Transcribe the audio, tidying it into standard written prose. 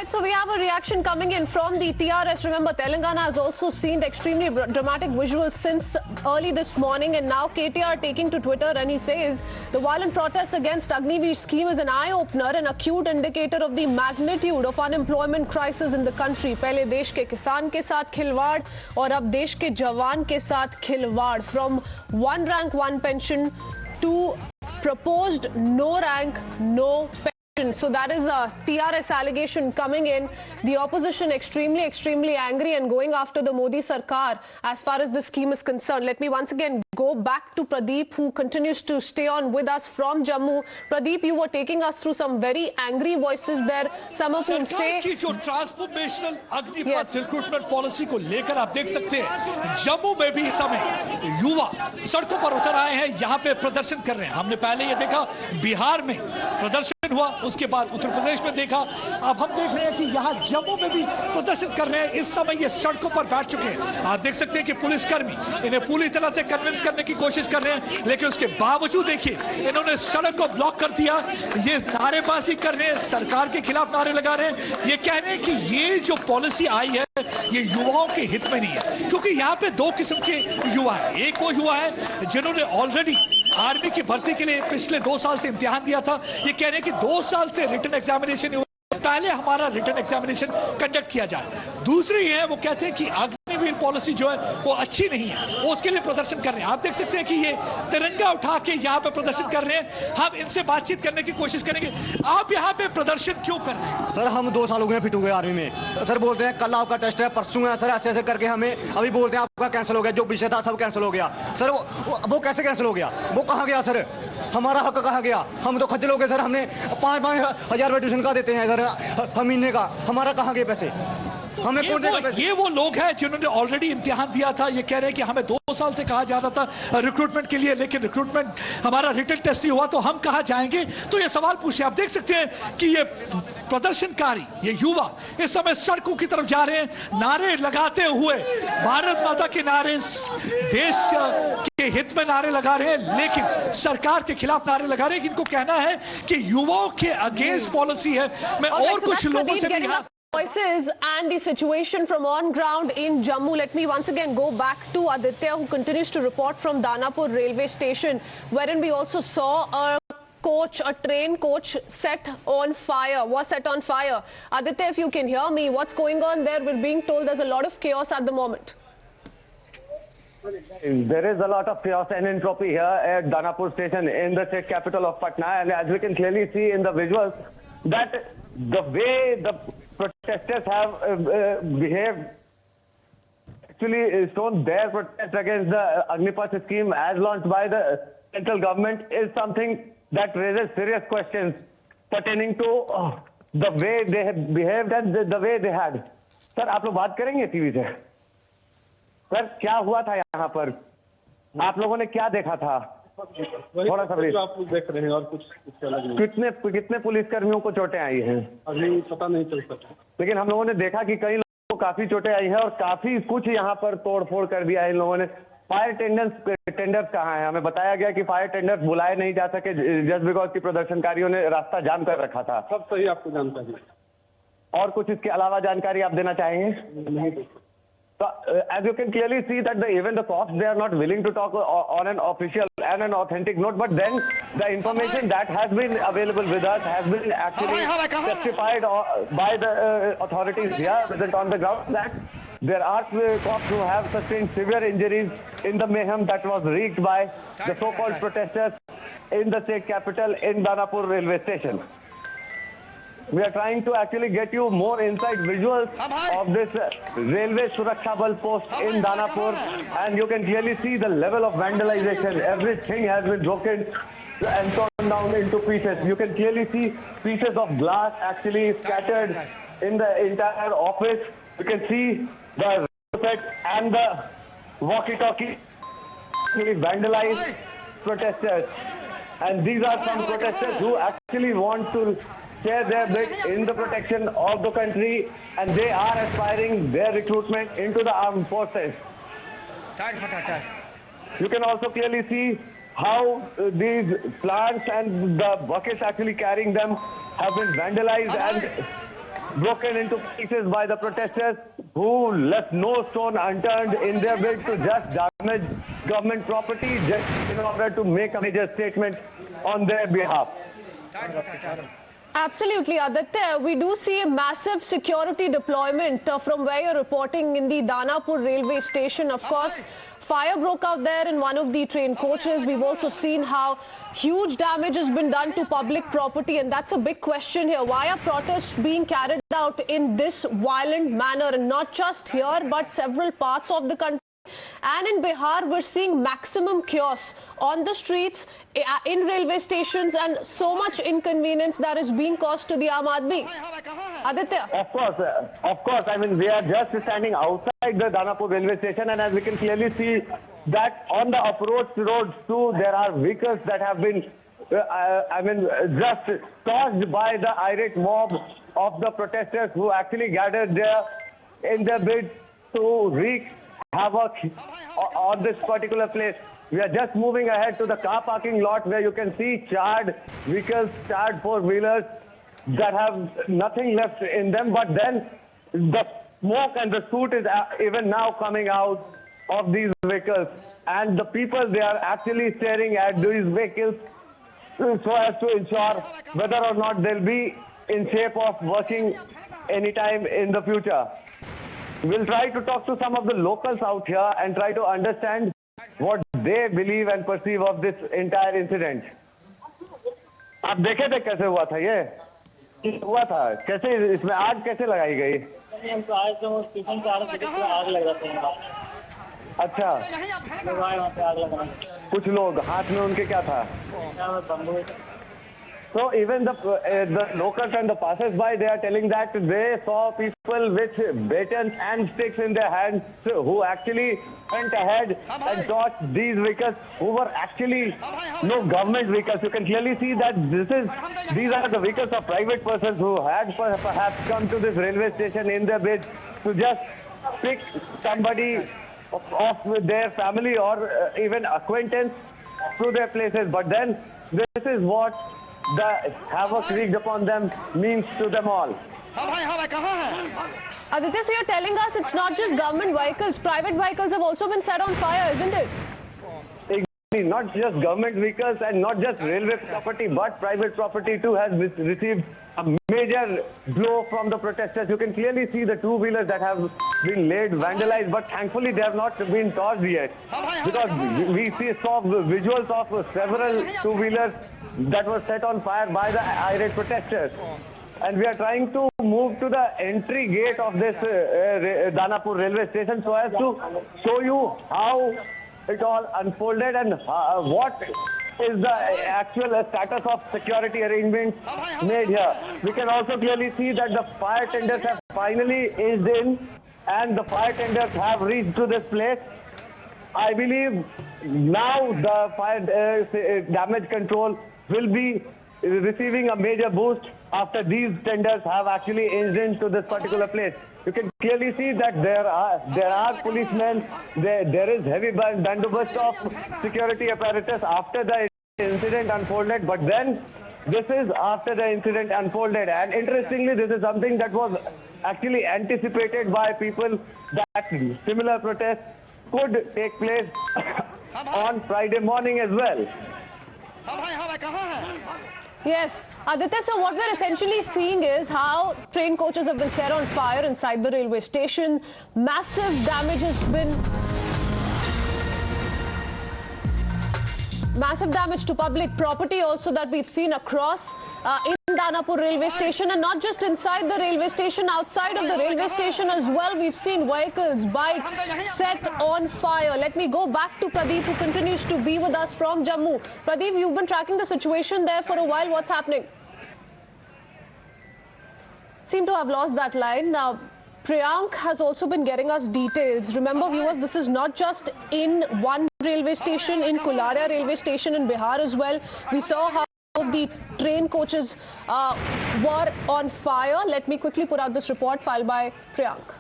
right, so we have a reaction coming in from the TRS. Remember, Telangana has also seen extremely dramatic visuals since early this morning, and now KTR taking to Twitter and he says the violent protests against Agnipath Scheme is an eye-opener, an acute indicator of the magnitude of unemployment crisis in the country. पहले देश के किसान के साथ खिलवाड़ और अब देश के जवान के साथ खिलवाड़. From one rank, one pension to proposed no rank, no pension. So that is a TRS allegation coming in. The opposition extremely angry and going after the Modi Sarkar as far as this scheme is concerned. Let me once again go back to Pradeep, who continues to stay on with us from Jammu. Pradeep, you were taking us through some very angry voices there. Some of whom say कि जो transformational Agnipath recruitment policy को लेकर आप देख सकते हैं, जम्मू में भी इस समय युवा सड़कों पर उतर आए हैं, यहाँ पे प्रदर्शन कर रहे हैं. हमने पहले ये देखा बिहार में प्रदर्शन हुआ, उसके बाद उत्तर प्रदेश में देखा, अब हम देख रहे हैं कि यहाँ जम्मू में भी प्रदर्शन कर रहे हैं. इस समय ये सड़कों पर बैठ चुके हैं. आप देख सकते हैं कि पुलिसकर्मी इन्हें पूरी तरह से कन्विंस करने की कोशिश कर रहे हैं, लेकिन उसके बावजूद देखिए इन्होंने सड़क को ब्लॉक कर दिया. ये नारेबाजी कर रहे हैं, सरकार के खिलाफ नारे लगा रहे हैं. ये कह रहे हैं कि ये जो पॉलिसी आई है ये युवाओं के हित में नहीं है, क्योंकि यहाँ पे दो किस्म के युवा है. एक वो युवा है जिन्होंने ऑलरेडी आर्मी की भर्ती के लिए पिछले 2 साल से इम्तिहान दिया था. ये कह रहे हैं कि 2 साल से रिटन एग्जामिनेशन हुआ, पहले हमारा रिटन एग्जामिनेशन कंडक्ट किया जाए. दूसरी है वो कहते हैं कि अग्निवीर पॉलिसी जो है वो अच्छी नहीं है, वो उसके लिए प्रदर्शन कर रहे हैं. आप देख सकते हैं कि ये तिरंगा उठा के यहाँ पे प्रदर्शन कर रहे हैं. हम इनसे बातचीत करने की कोशिश करेंगे. आप यहाँ पे प्रदर्शन क्यों कर रहे हैं? सर हम 2 साल हो गए फिट हो गए आर्मी में. सर बोलते हैं कल आपका टेस्ट है, परसों है सर, ऐसे ऐसे करके हमें अभी बोलते हैं आपका कैंसिल हो गया, जो विषय था सब कैंसिल हो गया. सर वो कैसे कैंसिल हो गया? वो कहाँ गया सर? हमारा हक कहाँ गया? हम तो खज्जल हो गए सर. हमने 5-5 हजार रुपये ट्यूशन का देते हैं सर महीने का, हमारा कहाँ गए पैसे? हमें कौन देगा पैसे? ये वो लोग हैं जिन्होंने ऑलरेडी इम्तिहान दिया था. ये कह रहे हैं कि हमें 2 साल से कहा जाता था रिक्रूटमेंट के लिए, लेकिन रिक्रूटमेंट हमारा रिटन टेस्ट ही हुआ, तो हम कहाँ जाएंगे? तो ये सवाल पूछ रहे हैं. आप देख सकते हैं कि ये प्रदर्शनकारी, ये युवा इस समय सड़कों की तरफ जा रहे हैं, नारे लगाते हुए भारत माता के नारे, देश के हित में नारे लगा रहे हैं, लेकिन सरकार के खिलाफ नारे लगा रहे हैं. इनको कहना है कि युवाओं के अगेंस्ट पॉलिसी है. मैं और कुछ लोगों से भी voices and the situation from on ground in Jammu. Let me once again go back to Aditya, who continues to report from Danapur railway station, wherein we also saw a train coach set on fire. Aditya, if you can hear me, what's going on there? We're being told there's a lot of chaos at the moment. There is a lot of chaos and entropy here at Danapur station in the state capital of Patna, and as we can clearly see in the visuals that the way the protesters have behaved, actually shown their protest against the Agnipath scheme as launched by the central government, is something that raises serious questions pertaining to the way they have behaved and the way they had. Sir आप लोग बात करेंगे TV से? Sir क्या हुआ था यहाँ पर? आप लोगों ने क्या देखा था? थोड़ा सा आप देख रहे हैं और कुछ अलग नहीं. कितने पुलिसकर्मियों को चोटें आई हैं? अभी पता नहीं चल सकता, लेकिन हम लोगों ने देखा कि कई लोगों को काफी चोटें आई हैं और काफी कुछ यहाँ पर तोड़फोड़ कर दिया है इन लोगों ने. फायर टेंडर्स कहाँ हैं? हमें बताया गया कि फायर टेंडर्स बुलाए नहीं जा सके जस्ट बिकॉज की प्रदर्शनकारियों ने रास्ता जाम कर रखा था. सब सही आपको जानकारी है. और कुछ इसके अलावा जानकारी आप देना चाहेंगे? नहीं. So, as you can clearly see that even the cops, they are not willing to talk on an official and an authentic note, but then the information that has been available with us has been actually testified by the authorities here present on the ground that there are cops who have sustained severe injuries in the mayhem that was wreaked by the so-called protesters in the state capital in Danapur railway station. We are trying to actually get you more inside visuals of this railway Suraksha Bal post in Danapur, and you can clearly see the level of vandalization. Everything has been broken and torn down into pieces. You can clearly see pieces of glass actually scattered in the entire office. You can see the effect and the walkie-talkie vandalized protesters. And these are some protesters who actually want to share their bit in the protection of the country, and they are aspiring their recruitment into the armed forces. You can also clearly see how these plants and the buckets actually carrying them have been vandalized, and broken into pieces by the protesters who left no stone unturned in their bid to just damage government property just in order to make a major statement on their behalf. Absolutely, Aditya. We do see a massive security deployment from where you're reporting in the Danapur railway station. Of course, fire broke out there in one of the train coaches. We've also seen how huge damage has been done to public property, and that's a big question here. Why are protests being carried out in this violent manner, and not just here but several parts of the country? And in Bihar, we're seeing maximum chaos on the streets, in railway stations, and so much inconvenience that is being caused to the Aam Aadmi. Aditya. Of course. I mean, we are just standing outside the Danapur railway station, and as we can clearly see that on the approach roads too, there are vehicles that have been, just tossed by the irate mob of the protesters who actually gathered there in their bid to wreak havoc on this particular place. We are just moving ahead to the car parking lot where you can see charred vehicles, charred four-wheelers that have nothing left in them. But then the smoke and the soot is even now coming out of these vehicles. And the people, they are actually staring at these vehicles so as to ensure whether or not they'll be in shape of working anytime in the future. We'll try to talk to some of the locals out here and try to understand what they believe and perceive of this entire incident. आप देखे थे कैसे हुआ था ये हुआ था कैसे इसमें आग कैसे लगाई गई हम तो आए थे स्टेशन से आ रहे थे आग लग रहा था अच्छा लोग आए वहाँ पे आग लगा कुछ लोग हाथ में उनके क्या था So even the locals and the passers-by, they are telling that they saw people with batons and sticks in their hands who actually went ahead and torched these vehicles who were actually no government vehicles. You can clearly see that these are the vehicles of private persons who had perhaps come to this railway station in their bid to just pick somebody off with their family or even acquaintance to their places. But then this is what the havoc wreaked upon them means to them all. Aditya, so you're telling us it's not just government vehicles, private vehicles have also been set on fire, isn't it? Exactly. Not just government vehicles and not just railway property, but private property too has received a major blow from the protesters. You can clearly see the two-wheelers that have been laid, vandalized, but thankfully they have not been torched yet. Because we saw visuals of several two-wheelers that was set on fire by the irate protesters. And we are trying to move to the entry gate of this Danapur railway station so as to show you how it all unfolded and what is the actual status of security arrangements made here. We can also clearly see that the fire tenders have finally eased in and the fire tenders have reached to this place. I believe now the fire damage control will be receiving a major boost after these tenders have actually inched into this particular place. You can clearly see that there are policemen, there is heavy bandobast of security apparatus after the incident unfolded, but then this is after the incident unfolded. And interestingly, this is something that was actually anticipated by people that similar protests could take place on Friday morning as well. Yes, Aditya, so what we're essentially seeing is how train coaches have been set on fire inside the railway station. Massive damage has been... Massive damage to public property also that we've seen across in Danapur railway station, and not just inside the railway station, outside of the railway station as well. We've seen vehicles, bikes set on fire. Let me go back to Pradeep, who continues to be with us from Jammu. Pradeep, you've been tracking the situation there for a while. What's happening? Seem to have lost that line. Now, Priyank has also been getting us details. Remember, viewers, this is not just in one railway station, in Kularia railway station in Bihar as well. We saw how the train coaches were on fire. Let me quickly put out this report filed by Priyank.